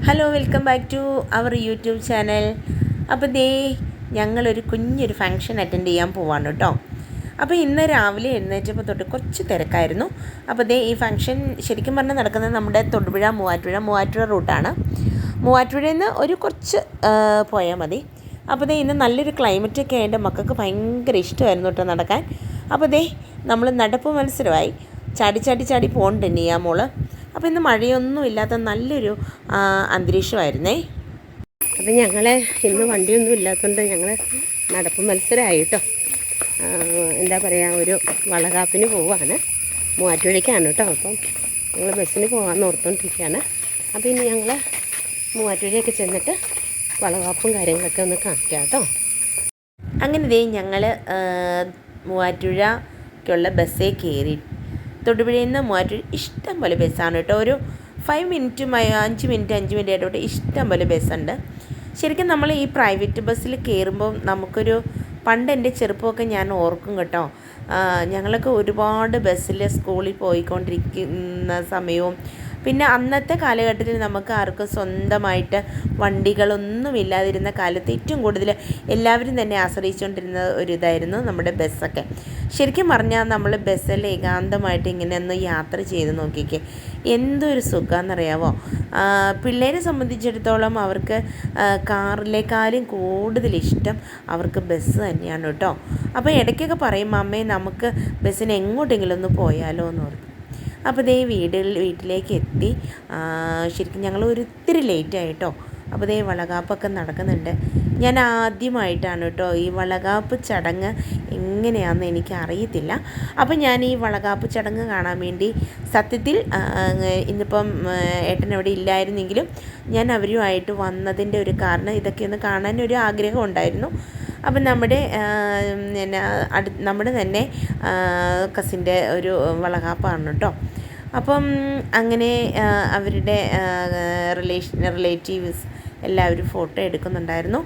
Hello, welcome back to our YouTube channel. അപ്പോൾ ഞങ്ങളൊരു കുഞ്ഞൊരു ഫംഗ്ഷൻ അറ്റൻഡ് ചെയ്യാൻ പോവാണ് കേട്ടോ. അപ്പോൾ ഇന്ന് രാവിലെ എഴുന്നേറ്റപ്പോൾ തൊട്ട് കുറച്ച് തിരക്കായിരുന്നു. അപ്പോൾ ഈ ഫംഗ്ഷൻ ശരിക്കും പറഞ്ഞാൽ നടക്കുന്നത് നമ്മുടെ തൊടുപുഴ മൂവാറ്റുപുഴ റൂട്ടാണ്. മൂവാറ്റുപുഴയിൽ നിന്ന് ഒരു കുറച്ച് പോയാൽ മതി. അപ്പോൾ ഇന്ന് നല്ലൊരു ക്ലൈമറ്റൊക്കെ ആയിട്ട് മക്കൾക്ക് ഭയങ്കര ഇഷ്ടമായിരുന്നു കേട്ടോ നടക്കാൻ. അപ്പോൾ നമ്മൾ നടപ്പ് മത്സരമായി. ചാടി പോകുന്നുണ്ട് നീയാ മോള്. അപ്പോൾ ഇന്ന് മഴയൊന്നും ഇല്ലാത്ത നല്ലൊരു അന്തരീക്ഷമായിരുന്നേ. അപ്പോൾ ഞങ്ങൾ ഇന്ന് വണ്ടിയൊന്നും ഇല്ലാത്തതുകൊണ്ട് ഞങ്ങൾ നടപ്പ് മത്സരമായി കേട്ടോ. എന്താ പറയുക, ഒരു വളകാപ്പിന് പോവാണ്. മൂവാറ്റുപുഴയ്ക്കാണ് കേട്ടോ. അപ്പം ഞങ്ങൾ ബസ്സിന് പോകാമെന്ന് ഓർത്തുകൊണ്ടിരിക്കുകയാണ്. അപ്പോൾ ഇനി ഞങ്ങൾ മൂവാറ്റുപുഴയൊക്കെ ചെന്നിട്ട് വളകാപ്പും കാര്യങ്ങളൊക്കെ ഒന്ന് കാണിക്കാം കേട്ടോ. അങ്ങനെ ഞങ്ങൾ മൂവാറ്റുപുഴയ്ക്കുള്ള ബസ്സേ കയറി. തൊടുപുഴയിൽ നിന്ന് മൂവാറ്റുപുഴ ഇഷ്ടം പോലെ ബസ്സാണ് കേട്ടോ. ഒരു 5 മിനിറ്റും 5 മിനിറ്റ് ആയിട്ടോട്ട് ഇഷ്ടം പോലെ ബസ്സുണ്ട്. ശരിക്കും നമ്മൾ ഈ പ്രൈവറ്റ് ബസ്സിൽ കയറുമ്പോൾ നമുക്കൊരു പണ്ട് എൻ്റെ ചെറുപ്പമൊക്കെ ഞാൻ ഓർക്കും കേട്ടോ. ഞങ്ങളൊക്കെ ഒരുപാട് ബസ്സിൽ സ്കൂളിൽ പോയിക്കൊണ്ടിരിക്കുന്ന സമയവും പിന്നെ അന്നത്തെ കാലഘട്ടത്തിൽ നമുക്ക് ആർക്കും സ്വന്തമായിട്ട് വണ്ടികളൊന്നും ഇല്ലാതിരുന്ന കാലത്ത് ഏറ്റവും കൂടുതൽ എല്ലാവരും തന്നെ ആശ്രയിച്ചുകൊണ്ടിരുന്ന ഒരു ഇതായിരുന്നു നമ്മുടെ ബസ്സൊക്കെ. ശരിക്കും പറഞ്ഞാൽ നമ്മൾ ബസ്സിൽ ഏകാന്തമായിട്ട് ഇങ്ങനെ ഒന്ന് യാത്ര ചെയ്ത് നോക്കിക്കേ, എന്തൊരു സുഖമെന്നറിയാമോ. പിള്ളേരെ സംബന്ധിച്ചിടത്തോളം അവർക്ക് കാറിലേക്കാളും കൂടുതൽ ഇഷ്ടം അവർക്ക് ബസ് തന്നെയാണ് കേട്ടോ. അപ്പോൾ ഇടയ്ക്കൊക്കെ പറയും, അമ്മേ നമുക്ക് ബസ്സിന് എങ്ങോട്ടെങ്കിലും ഒന്ന് പോയാലോ എന്ന് ഓർക്കും. അപ്പോൾ വീട്ടിലേക്ക് എത്തി. ശരിക്കും ഞങ്ങൾ ഒരിത്തിരി ലേറ്റായിട്ടോ. അപ്പോൾ വളകാപ്പൊക്കെ നടക്കുന്നുണ്ട്. ഞാൻ ആദ്യമായിട്ടാണ് കേട്ടോ ഈ വളകാപ്പ് ചടങ്ങ് എങ്ങനെയാണെന്ന് എനിക്ക് അറിയത്തില്ല. അപ്പോൾ ഞാൻ ഈ വളകാപ്പ് ചടങ്ങ് കാണാൻ വേണ്ടി സത്യത്തിൽ ഇന്നിപ്പം ഏട്ടൻ അവിടെ ഇല്ലായിരുന്നെങ്കിലും ഞാൻ അവരുമായിട്ട് വന്നതിൻ്റെ ഒരു കാരണം ഇതൊക്കെ ഒന്ന് കാണാൻ ഒരു ആഗ്രഹം ഉണ്ടായിരുന്നു. അപ്പം നമ്മുടെ തന്നെ കസിൻ്റെ ഒരു വളകാപ്പാണ് കേട്ടോ. അപ്പം അങ്ങനെ അവരുടെ റിലേറ്റീവ്സ് എല്ലാവരും ഫോട്ടോ എടുക്കുന്നുണ്ടായിരുന്നു.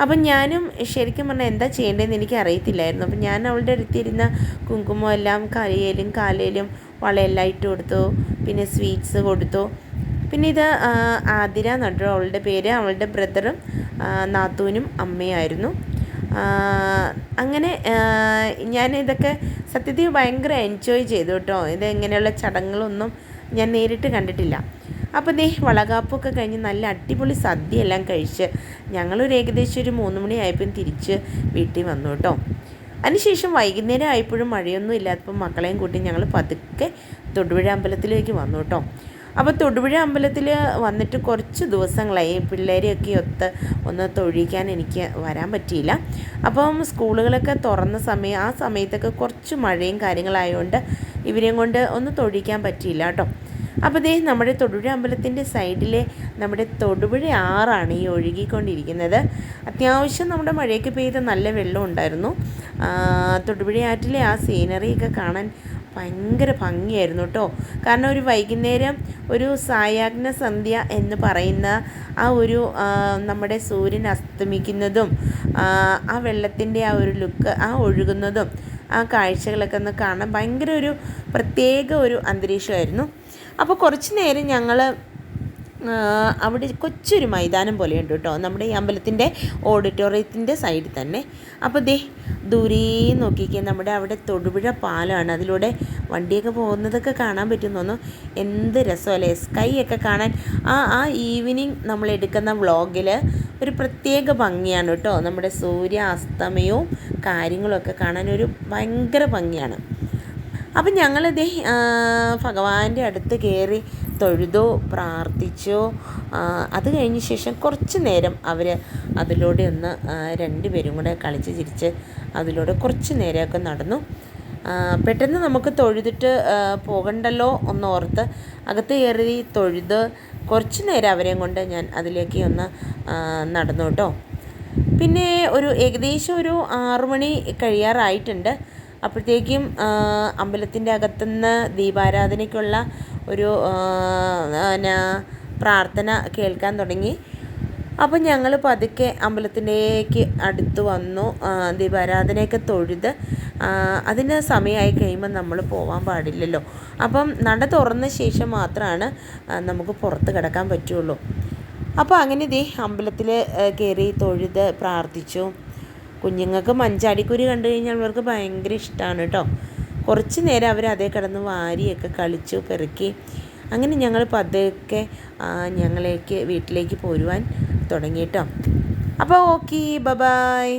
അപ്പം ഞാനും ശരിക്കും പറഞ്ഞാൽ എന്താ ചെയ്യേണ്ടതെന്ന് എനിക്ക് അറിയത്തില്ലായിരുന്നു. അപ്പം ഞാൻ അവളുടെ അടുത്തിരുന്ന കുങ്കുമം എല്ലാം കരയിലും കാലയിലും വളയെല്ലാം ഇട്ട് കൊടുത്തു. പിന്നെ സ്വീറ്റ്സ് കൊടുത്തു. പിന്നെ ഇത് ആതിര നട്ടോ അവളുടെ പേര്. അവളുടെ ബ്രദറും നാത്തൂനും അമ്മയായിരുന്നു. അങ്ങനെ ഞാൻ ഇതൊക്കെ സത്യത്തിൽ ഭയങ്കര എൻജോയ് ചെയ്തു കേട്ടോ. ഇങ്ങനെയുള്ള ചടങ്ങുകളൊന്നും ഞാൻ നേരിട്ട് കണ്ടിട്ടില്ല. അപ്പോൾ വളകാപ്പൊക്കെ കഴിഞ്ഞ് നല്ല അടിപൊളി സദ്യയെല്ലാം കഴിച്ച് ഞങ്ങളൊരു ഏകദേശം ഒരു 3 മണിയായപ്പോൾ തിരിച്ച് വീട്ടിൽ വന്നു കേട്ടോ. അതിനുശേഷം വൈകുന്നേരം ആയപ്പോഴും മഴയൊന്നും ഇല്ലാത്തപ്പോൾ മക്കളെയും കൂട്ടി ഞങ്ങൾ പതുക്കെ തൊടുപുഴ അമ്പലത്തിലേക്ക് വന്നു കേട്ടോ. അപ്പോൾ തൊടുപുഴ അമ്പലത്തിൽ വന്നിട്ട് കുറച്ച് ദിവസങ്ങളായി. പിള്ളേരെയൊക്കെ ഒത്ത് ഒന്ന് തൊഴിക്കാൻ എനിക്ക് വരാൻ പറ്റിയില്ല. അപ്പം സ്കൂളുകളൊക്കെ തുറന്ന സമയം, ആ സമയത്തൊക്കെ കുറച്ച് മഴയും കാര്യങ്ങളായതുകൊണ്ട് ഇവരെയും കൊണ്ട് ഒന്ന് തൊഴിക്കാൻ പറ്റിയില്ല കേട്ടോ. അപ്പോൾ നമ്മുടെ തൊടുപുഴ അമ്പലത്തിൻ്റെ സൈഡിലെ നമ്മുടെ തൊടുപുഴ ആറാണ് ഈ ഒഴുകിക്കൊണ്ടിരിക്കുന്നത്. അത്യാവശ്യം നമ്മുടെ മഴയൊക്കെ പെയ്ത് നല്ല വെള്ളം ഉണ്ടായിരുന്നു. തൊടുപുഴ ആറ്റിലെ ആ സീനറിയൊക്കെ കാണാൻ ഭയങ്കര ഭംഗിയായിരുന്നു കേട്ടോ. കാരണം ഒരു വൈകുന്നേരം ഒരു സായാഹ്ന സന്ധ്യ എന്ന് പറയുന്ന ആ ഒരു നമ്മുടെ സൂര്യൻ അസ്തമിക്കുന്നതും ആ വെള്ളത്തിൻ്റെ ആ ഒരു ലുക്ക്, ആ ഒഴുകുന്നതും ആ കാഴ്ചകളൊക്കെ ഒന്ന് കാണാൻ ഭയങ്കര ഒരു പ്രത്യേക ഒരു അന്തരീക്ഷമായിരുന്നു. അപ്പോൾ കുറച്ച് നേരം ഞങ്ങൾ അവിടെ കൊച്ചൊരു മൈതാനം പോലെയുണ്ട് കേട്ടോ, നമ്മുടെ ഈ അമ്പലത്തിൻ്റെ ഓഡിറ്റോറിയത്തിൻ്റെ സൈഡിൽ തന്നെ. അപ്പോൾ ദൂരെ നോക്കിക്കേ, നമ്മുടെ അവിടെ തൊടുപുഴ പാലമാണ്. അതിലൂടെ വണ്ടിയൊക്കെ പോകുന്നതൊക്കെ കാണാൻ പറ്റുന്നു. എന്ത് രസമല്ലേ സ്കൈ ഒക്കെ കാണാൻ. ആ ഈവനിങ് നമ്മൾ എടുക്കുന്ന വ്ളോഗിൽ ഒരു പ്രത്യേക ഭംഗിയാണ് കേട്ടോ. നമ്മുടെ സൂര്യ അസ്തമയവും കാര്യങ്ങളൊക്കെ കാണാൻ ഒരു ഭയങ്കര ഭംഗിയാണ്. അപ്പം ഞങ്ങൾ ഭഗവാന്റെ അടുത്ത് കയറി തൊഴുതോ പ്രാർത്ഥിച്ചോ. അത് കഴിഞ്ഞ ശേഷം കുറച്ച് നേരം അവർ അതിലൂടെ ഒന്ന് രണ്ടുപേരും കൂടെ കളിച്ച് ചിരിച്ച് അതിലൂടെ കുറച്ച് നേരമൊക്കെ നടന്നു. പെട്ടെന്ന് നമുക്ക് തൊഴുതിട്ട് പോകണ്ടല്ലോ എന്നോർത്ത് അകത്ത് കയറി തൊഴുത് കുറച്ച് നേരം അവരെയും കൊണ്ട് ഞാൻ അതിലേക്ക് ഒന്ന് നടന്നു കേട്ടോ. പിന്നെ ഒരു ഏകദേശം ഒരു 6 മണി കഴിയാറായിട്ടുണ്ട്. അപ്പോഴത്തേക്കും അമ്പലത്തിൻ്റെ അകത്തുനിന്ന് ദീപാരാധനയ്ക്കുള്ള ഒരു പ്രാർത്ഥന കേൾക്കാൻ തുടങ്ങി. അപ്പം ഞങ്ങൾ പതുക്കെ അമ്പലത്തിലേക്ക് അടുത്ത് വന്നു. ദീപാരാധനയൊക്കെ തൊഴുത് അതിന് സമയമായി കഴിയുമ്പോൾ നമ്മൾ പോകാൻ പാടില്ലല്ലോ. അപ്പം നട തുറന്ന ശേഷം മാത്രമാണ് നമുക്ക് പുറത്ത് കിടക്കാൻ പറ്റുള്ളൂ. അപ്പോൾ അങ്ങനെ ദേ അമ്പലത്തിൽ കയറി തൊഴുത് പ്രാർത്ഥിച്ചു. കുഞ്ഞുങ്ങൾക്ക് മഞ്ചാടിക്കുരി കണ്ടു കഴിഞ്ഞാൽ അവർക്ക് ഭയങ്കര ഇഷ്ടമാണ് കേട്ടോ. കുറച്ച് നേരം അവർ അതേ കിടന്ന് വാരിയൊക്കെ കളിച്ചു പെറുക്കി. അങ്ങനെ ഞങ്ങൾ പതുക്കെ വീട്ടിലേക്ക് പോരുവാൻ തുടങ്ങി കേട്ടോ. അപ്പോൾ ഓക്കെ, ബൈ.